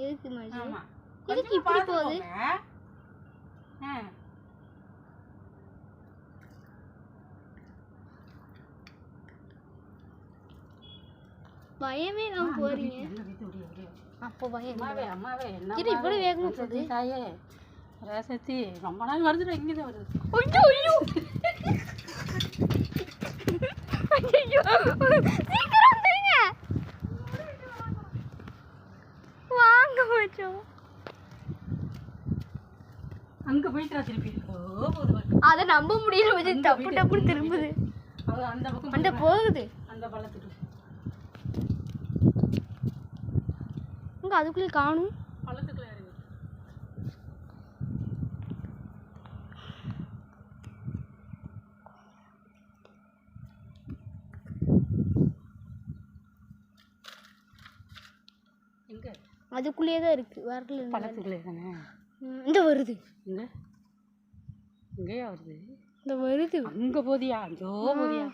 எதுக்கு மச்சி? ஆமா. எதுக்கு இப்படி போகுது? பயமே இல்லாம போறீங்க. அப்போ பயம் அம்மாவே என்ன இது இவ்வளவு வேகமா போகுது? தாயே ரசத்தி ரொம்ப நாள் வருதுடா. இங்கதான் வருது. ஐயோ ஐயோ சீக்கிரம் வந்துருங்க. வாங்க மச்சான். அங்க போயிட்டா திருப்பி. அத நம்ப முடியல மச்சான். டப்பு டப்புன்னு திரும்புது. அந்த பக்கம் அந்த போகுது. அந்த பள்ளத்துக்கு இங்க அதுக்குள்ள காணும். பள்ளத்துக்குள்ள இறங்கி எங்க அதுக்குள்ளே தான் இருக்கு. வரல பள்ளத்துக்குள்ளே தானே. இந்த வருது. எங்க எங்கேயா வருது? இந்த வருது. அங்க போதியா? அங்கோ போதியா?